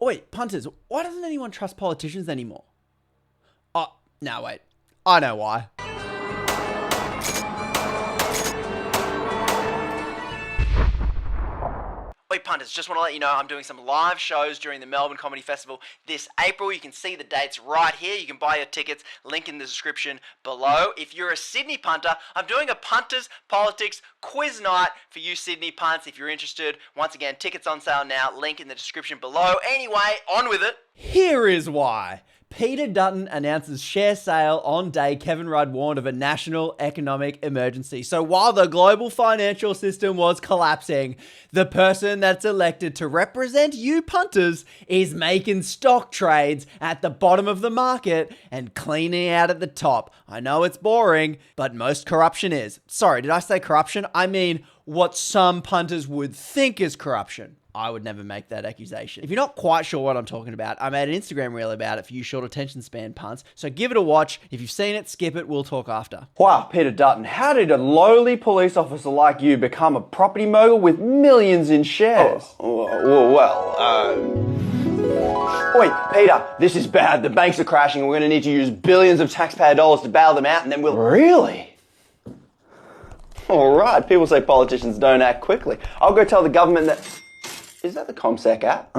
Wait, punters, why doesn't anyone trust politicians anymore? Oh, no, wait. I know why. Wait, punters, just want to let you know I'm doing some live shows during the Melbourne Comedy Festival this April. You can see the dates right here. You can buy your tickets, link in the description below. If you're a Sydney punter, I'm doing a Punters Politics quiz night for you Sydney punts if you're interested. Once again, tickets on sale now, link in the description below. Anyway, on with it. Here is why. Peter Dutton announces share sale on day Kevin Rudd warned of a national economic emergency. So while the global financial system was collapsing, the person that's elected to represent you punters is making stock trades at the bottom of the market and cleaning out at the top. I know it's boring, but most corruption is. Sorry, did I say corruption? I mean what some punters would think is corruption. I would never make that accusation. If you're not quite sure what I'm talking about, I made an Instagram reel about it for you short attention span punts, so give it a watch. If you've seen it, skip it, we'll talk after. Wow, Peter Dutton, how did a lowly police officer like you become a property mogul with millions in shares? Wait, Peter, this is bad. The banks are crashing and we're going to need to use billions of taxpayer dollars to bail them out and then we'll... Really? All right, people say politicians don't act quickly. I'll go tell the government that... Is that the ComSec app?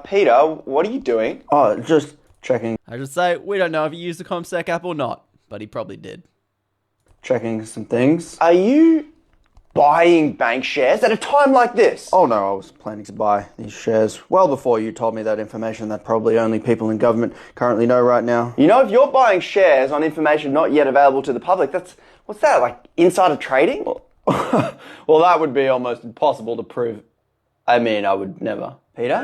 Peter, what are you doing? Oh, just checking. I should say, we don't know if he used the ComSec app or not, but he probably did. Checking some things. Are you buying bank shares at a time like this? Oh no, I was planning to buy these shares well before you told me that information that probably only people in government currently know right now. You know, if you're buying shares on information not yet available to the public, what's that, like insider trading? Well, that would be almost impossible to prove. I mean, I would never. Peter,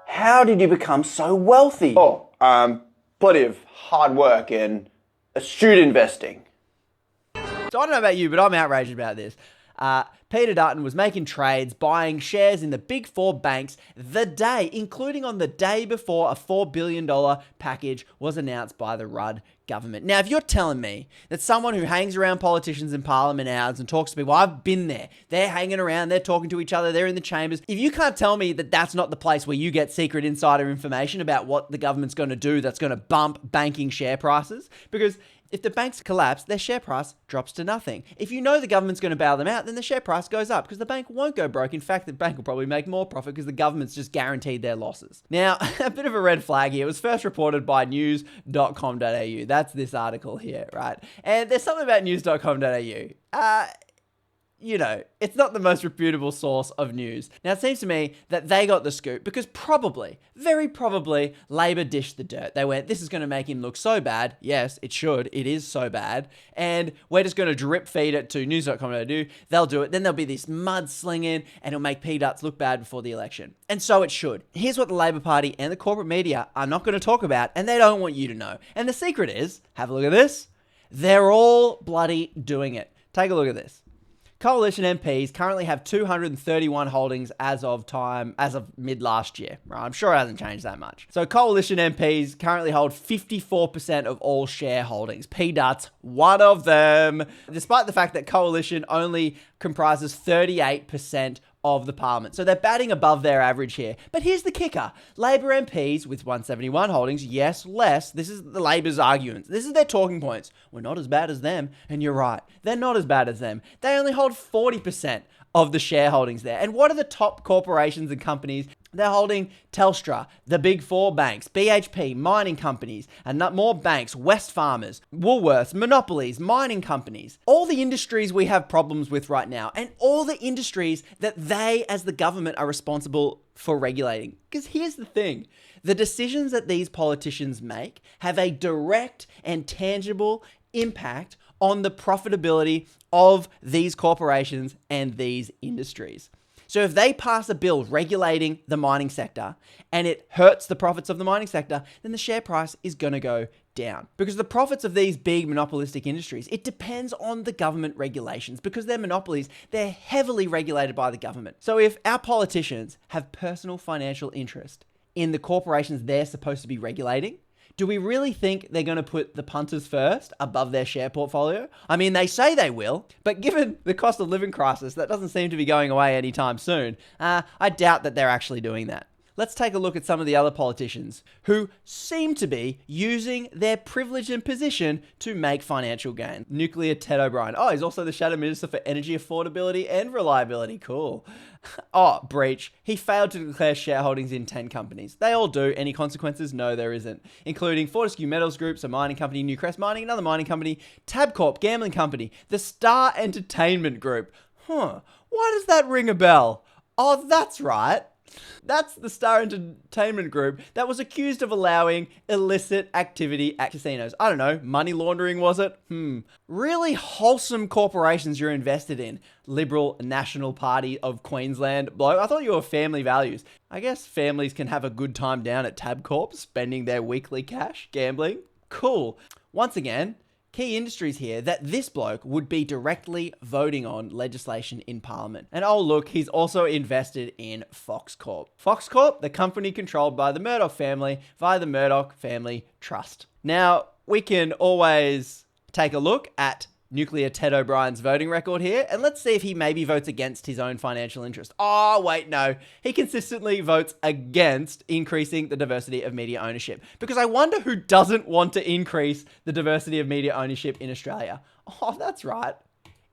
how did you become so wealthy? Plenty of hard work and astute investing. So I don't know about you, but I'm outraged about this. Peter Dutton was making trades, buying shares in the big four banks the day, including on the day before a $4 billion package was announced by the Rudd government. Now, if you're telling me that someone who hangs around politicians in parliament hours and talks to people, I've been there, they're hanging around, they're talking to each other, they're in the chambers. If you can't tell me that that's not the place where you get secret insider information about what the government's going to do that's going to bump banking share prices, because if the banks collapse, their share price drops to nothing. If you know the government's going to bail them out, then the share price goes up because the bank won't go broke. In fact, the bank will probably make more profit because the government's just guaranteed their losses. Now, a bit of a red flag here. It was first reported by news.com.au. That's this article here, right? And there's something about news.com.au. You know, it's not the most reputable source of news. Now, it seems to me that they got the scoop because probably, very probably, Labor dished the dirt. They went, this is going to make him look so bad. Yes, it should. It is so bad. And we're just going to drip feed it to news.com.au. They'll do it. Then there'll be this mudslinging and it'll make P-Duts look bad before the election. And so it should. Here's what the Labor Party and the corporate media are not going to talk about, and they don't want you to know. And the secret is, have a look at this, they're all bloody doing it. Take a look at this. Coalition MPs currently have 231 holdings as of mid last year. Right? I'm sure it hasn't changed that much. So Coalition MPs currently hold 54% of all shareholdings. P-Duts, one of them. Despite the fact that Coalition only comprises 38% of the parliament. So they're batting above their average here. But here's the kicker. Labor MPs with 171 holdings, yes, less. This is the Labor's arguments. This is their talking points. We're not as bad as them. And you're right. They're not as bad as them. They only hold 40% of the shareholdings there. And what are the top corporations and companies? They're holding Telstra, the big four banks, BHP, mining companies, and more banks, Wesfarmers, Woolworths, monopolies, mining companies. All the industries we have problems with right now, and all the industries that they, as the government, are responsible for regulating. Because here's the thing. The decisions that these politicians make have a direct and tangible impact on the profitability of these corporations and these industries. So if they pass a bill regulating the mining sector and it hurts the profits of the mining sector, then the share price is going to go down. Because the profits of these big monopolistic industries, it depends on the government regulations. Because they're monopolies, they're heavily regulated by the government. So if our politicians have personal financial interest in the corporations they're supposed to be regulating, Do we really think they're going to put the punters first above their share portfolio? I mean, they say they will, but given the cost of living crisis, that doesn't seem to be going away anytime soon. I doubt that they're actually doing that. Let's take a look at some of the other politicians who seem to be using their privilege and position to make financial gain. Nuclear Ted O'Brien. Oh, he's also the Shadow Minister for Energy Affordability and Reliability. Cool. Oh, breach. He failed to declare shareholdings in 10 companies. They all do. Any consequences? No, there isn't. Including Fortescue Metals Group, a mining company, Newcrest Mining, another mining company, Tabcorp, gambling company, the Star Entertainment Group. Why does that ring a bell? Oh, that's right. That's the Star Entertainment Group that was accused of allowing illicit activity at casinos. I don't know, money laundering was it? Really wholesome corporations you're invested in. Liberal National Party of Queensland bloke. I thought you were family values. I guess families can have a good time down at Tabcorp, spending their weekly cash, gambling. Cool. Once again, key industries here that this bloke would be directly voting on legislation in Parliament. And oh look, he's also invested in Fox Corp. Fox Corp, the company controlled by the Murdoch family via the Murdoch Family Trust. Now, we can always take a look at Nuclear Ted O'Brien's voting record here, and let's see if he maybe votes against his own financial interest. Oh, wait, no. He consistently votes against increasing the diversity of media ownership. Because I wonder who doesn't want to increase the diversity of media ownership in Australia. Oh, that's right.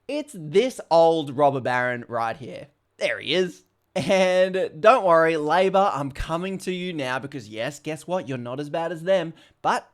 It's this old robber baron right here. There he is. And don't worry, Labor, I'm coming to you now because yes, guess what? You're not as bad as them, but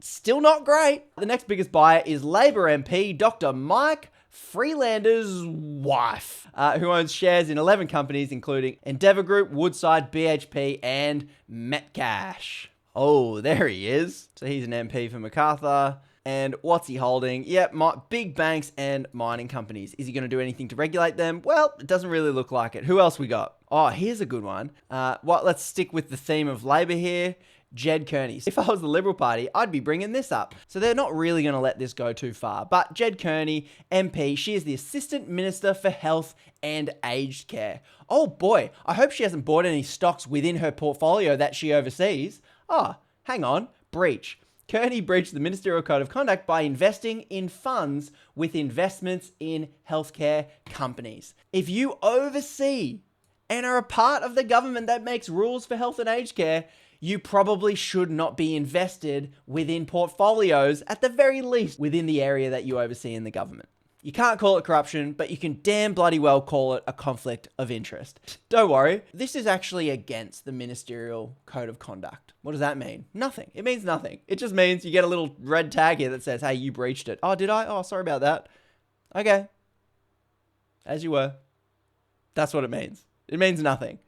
still not great. The next biggest buyer is Labor MP Dr. Mike Freelander's wife, who owns shares in 11 companies, including Endeavour Group, Woodside, BHP, and Metcash. Oh, there he is. So he's an MP for MacArthur. And what's he holding? Yep, big banks and mining companies. Is he going to do anything to regulate them? Well, it doesn't really look like it. Who else we got? Oh, here's a good one. Let's stick with the theme of Labor here. Jed Kearney. If I was the Liberal Party, I'd be bringing this up. So they're not really going to let this go too far. But Jed Kearney, MP, she is the Assistant Minister for Health and Aged Care. Oh boy, I hope she hasn't bought any stocks within her portfolio that she oversees. Oh, hang on, breach. Kearney breached the Ministerial Code of Conduct by investing in funds with investments in healthcare companies. If you oversee and are a part of the government that makes rules for health and aged care, you probably should not be invested within portfolios, at the very least, within the area that you oversee in the government. You can't call it corruption, but you can damn bloody well call it a conflict of interest. Don't worry, this is actually against the Ministerial Code of Conduct. What does that mean? Nothing. It means nothing. It just means you get a little red tag here that says, hey, you breached it. Oh, did I? Oh, sorry about that. Okay. As you were. That's what it means. It means nothing.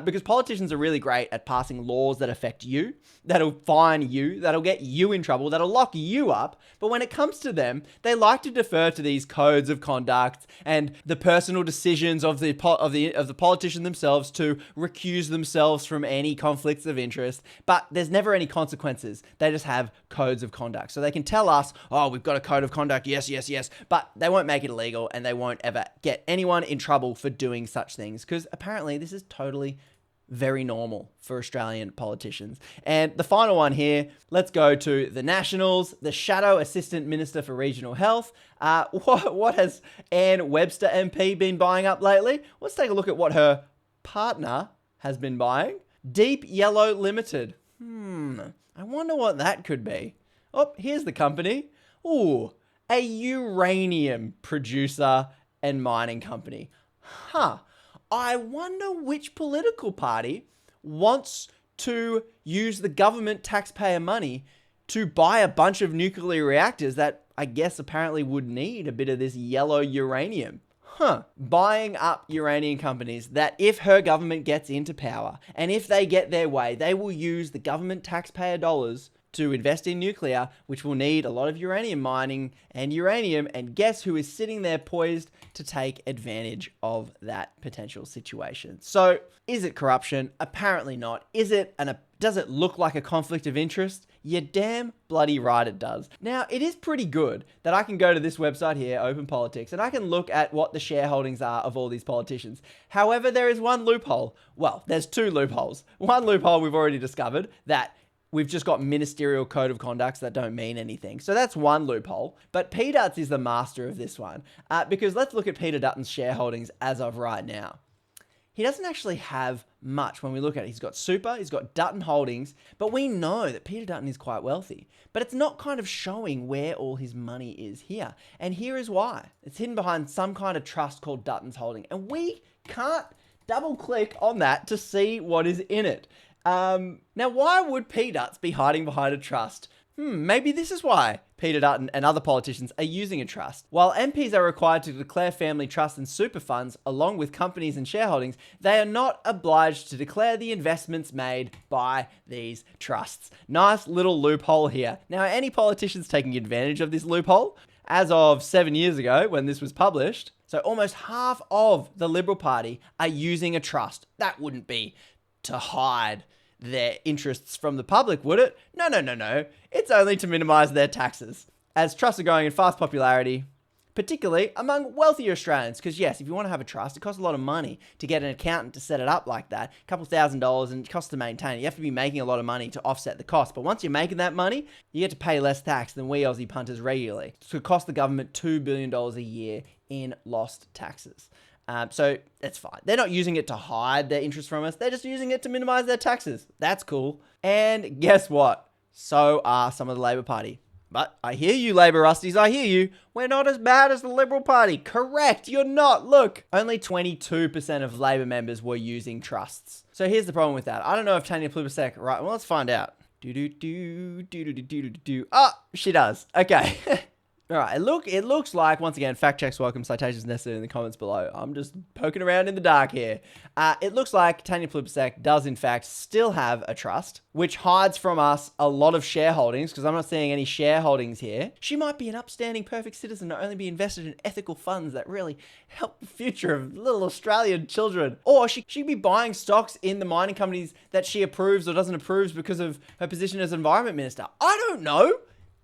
Because politicians are really great at passing laws that affect you, that'll fine you, that'll get you in trouble, that'll lock you up. But when it comes to them, they like to defer to these codes of conduct and the personal decisions of the politician themselves to recuse themselves from any conflicts of interest. But there's never any consequences. They just have codes of conduct. So they can tell us, oh, we've got a code of conduct, yes, yes, yes. But they won't make it illegal and they won't ever get anyone in trouble for doing such things. Because apparently this is totally very normal for Australian politicians. And the final one here, let's go to the Nationals, the Shadow Assistant Minister for Regional Health. What has Anne Webster MP been buying up lately? Let's take a look at what her partner has been buying. Deep Yellow Limited. I wonder what that could be. Oh, here's the company. Ooh, a uranium producer and mining company. I wonder which political party wants to use the government taxpayer money to buy a bunch of nuclear reactors that I guess apparently would need a bit of this yellow uranium. Buying up uranium companies that if her government gets into power and if they get their way, they will use the government taxpayer dollars to invest in nuclear, which will need a lot of uranium mining and uranium. And guess who is sitting there poised to take advantage of that potential situation? So is it corruption? Apparently not. Does it look like a conflict of interest? You're damn bloody right it does. Now, it is pretty good that I can go to this website here, Open Politics, and I can look at what the shareholdings are of all these politicians. However, there is one loophole. Well, there's two loopholes. One loophole we've already discovered, that we've just got ministerial code of conducts that don't mean anything. So that's one loophole. But P. Dutz is the master of this one. Because let's look at Peter Dutton's shareholdings as of right now. He doesn't actually have much when we look at it. He's got Super, he's got Dutton Holdings, but we know that Peter Dutton is quite wealthy. But it's not kind of showing where all his money is here. And here is why. It's hidden behind some kind of trust called Dutton's Holding. And we can't double click on that to see what is in it. Now, why would P. Dutz be hiding behind a trust? Maybe this is why Peter Dutton and other politicians are using a trust. While MPs are required to declare family trusts and super funds along with companies and shareholdings, they are not obliged to declare the investments made by these trusts. Nice little loophole here. Now, are any politicians taking advantage of this loophole? As of 7 years ago, when this was published, so almost half of the Liberal Party are using a trust. That wouldn't be to hide their interests from the public, would it? No. It's only to minimize their taxes. As trusts are going in fast popularity, particularly among wealthier Australians, because yes, if you want to have a trust, it costs a lot of money to get an accountant to set it up like that, a couple $1,000, and it costs to maintain it. You have to be making a lot of money to offset the cost. But once you're making that money, you get to pay less tax than we Aussie punters regularly. It could cost the government $2 billion a year in lost taxes. So that's fine. They're not using it to hide their interest from us. They're just using it to minimize their taxes. That's cool. And guess what? So are some of the Labor Party. But I hear you, Labor Rusties. I hear you. We're not as bad as the Liberal Party. Correct. You're not. Look, only 22% of Labor members were using trusts. So here's the problem with that. I don't know if Tanya Plibersek, right? Well, let's find out. She does. Okay. All right, it looks like, once again, fact checks welcome, citations necessary in the comments below. I'm just poking around in the dark here. It looks like Tanya Plibersek does, in fact, still have a trust, which hides from us a lot of shareholdings, because I'm not seeing any shareholdings here. She might be an upstanding, perfect citizen and only be invested in ethical funds that really help the future of little Australian children. Or she'd be buying stocks in the mining companies that she approves or doesn't approve because of her position as Environment Minister. I don't know.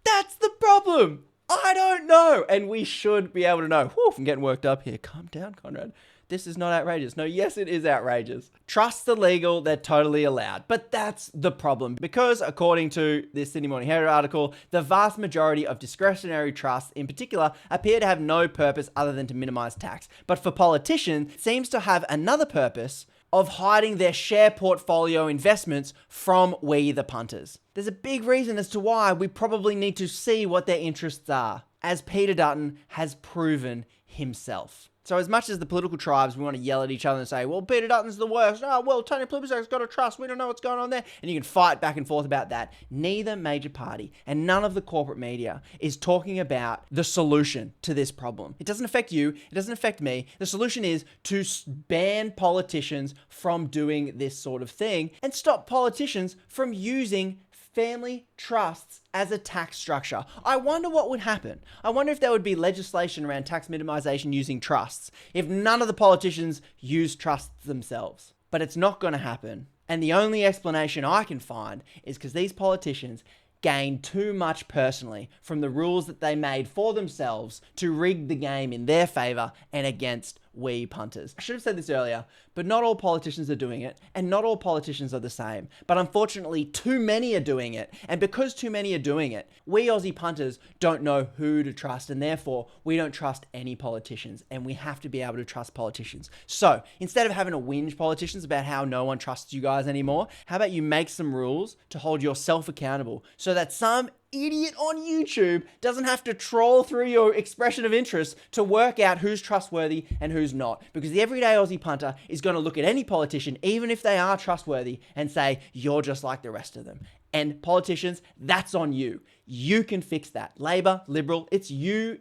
That's the problem. I don't know. And we should be able to know. Whew, I'm getting worked up here. Calm down, Conrad. This is not outrageous. No, yes, it is outrageous. Trusts are legal. They're totally allowed. But that's the problem. Because according to this Sydney Morning Herald article, the vast majority of discretionary trusts in particular appear to have no purpose other than to minimize tax. But for politicians, it seems to have another purpose of hiding their share portfolio investments from we the punters. There's a big reason as to why we probably need to see what their interests are, as Peter Dutton has proven himself. So as much as the political tribes, we want to yell at each other and say, well, Peter Dutton's the worst. Oh, well, Tony Plibersek's got a trust. We don't know what's going on there. And you can fight back and forth about that. Neither major party and none of the corporate media is talking about the solution to this problem. It doesn't affect you. It doesn't affect me. The solution is to ban politicians from doing this sort of thing and stop politicians from using family trusts as a tax structure. I wonder what would happen. I wonder if there would be legislation around tax minimization using trusts if none of the politicians use trusts themselves. But it's not going to happen. And the only explanation I can find is because these politicians gain too much personally from the rules that they made for themselves to rig the game in their favor and against we punters. I should have said this earlier, but not all politicians are doing it, and not all politicians are the same. But unfortunately, too many are doing it, and because too many are doing it, we Aussie punters don't know who to trust, and therefore, we don't trust any politicians, and we have to be able to trust politicians. So, instead of having to whinge politicians about how no one trusts you guys anymore, how about you make some rules to hold yourself accountable so that some idiot on YouTube doesn't have to troll through your expression of interest to work out who's trustworthy and who's not. Because the everyday Aussie punter is going to look at any politician, even if they are trustworthy, and say, you're just like the rest of them. And politicians, that's on you. You can fix that. Labor, Liberal, it's you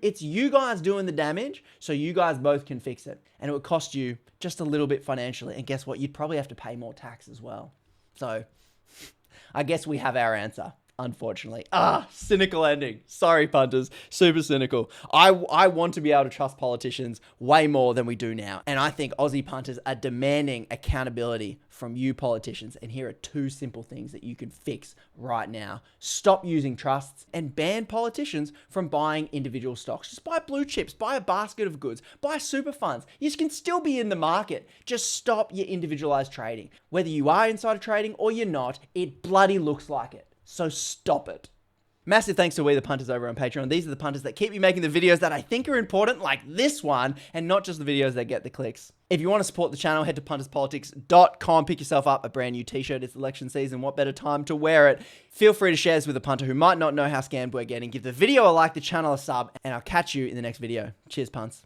guys doing the damage, so you guys both can fix it. And it would cost you just a little bit financially. And guess what? You'd probably have to pay more tax as well. So I guess we have our answer. Unfortunately. Cynical ending. Sorry, punters. Super cynical. I want to be able to trust politicians way more than we do now. And I think Aussie punters are demanding accountability from you politicians. And here are two simple things that you can fix right now. Stop using trusts and ban politicians from buying individual stocks. Just buy blue chips, buy a basket of goods, buy super funds. You can still be in the market. Just stop your individualized trading. Whether you are insider trading or you're not, it bloody looks like it. So stop it. Massive thanks to We the Punters over on Patreon. These are the punters that keep me making the videos that I think are important, like this one, and not just the videos that get the clicks. If you want to support the channel, head to punterspolitics.com, pick yourself up a brand new t-shirt. It's election season. What better time to wear it? Feel free to share this with a punter who might not know how scammed we're getting. Give the video a like, the channel a sub, and I'll catch you in the next video. Cheers, punts.